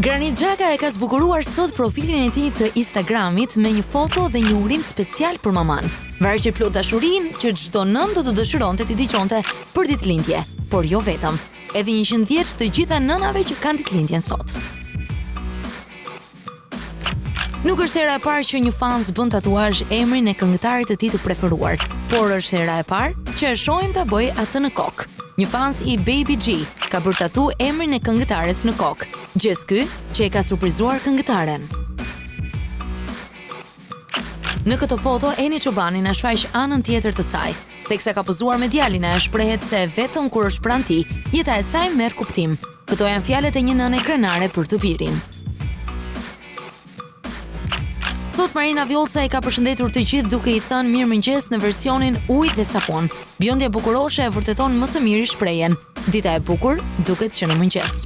Granit Xhaka e ka zbukuruar sot profilin e tij të Instagramit me një foto dhe një urim special për maman. Varg e plot dashurinë që çdo nën do të dëshironte t'i dëgjonte për ditëlindje, por jo vetëm. Edhe 100 vjeç të gjitha nënave që kanë ditëlindjen sot. Nuk është hera e parë që një fans bën tatuazh emrin e këngëtarit të tij të preferuar, por është hera e parë që e shohim ta bëj atë në kokë. Një fans i Baby G ka bërë tatu emrin e këngëtares në kokë. Gjës ky që e ka surprizuar këngëtaren. Në këtë foto, Eni Çobani na shfaq anën tjetër të saj. Teksa ka pozuar me djalin, ajo shprehet se vetëm kur është pranë tij, jeta e saj merr kuptim. Këto janë fjalët e një nëne krenare për të birin. Sot Marina Vjollca i ka përshëndetur të gjithë duke i thënë mirëmëngjes në versionin ujë dhe sapun. Bjondja Bukuroshe e vërteton më së miri shprehjen: dita e bukur duket që në mëngjes.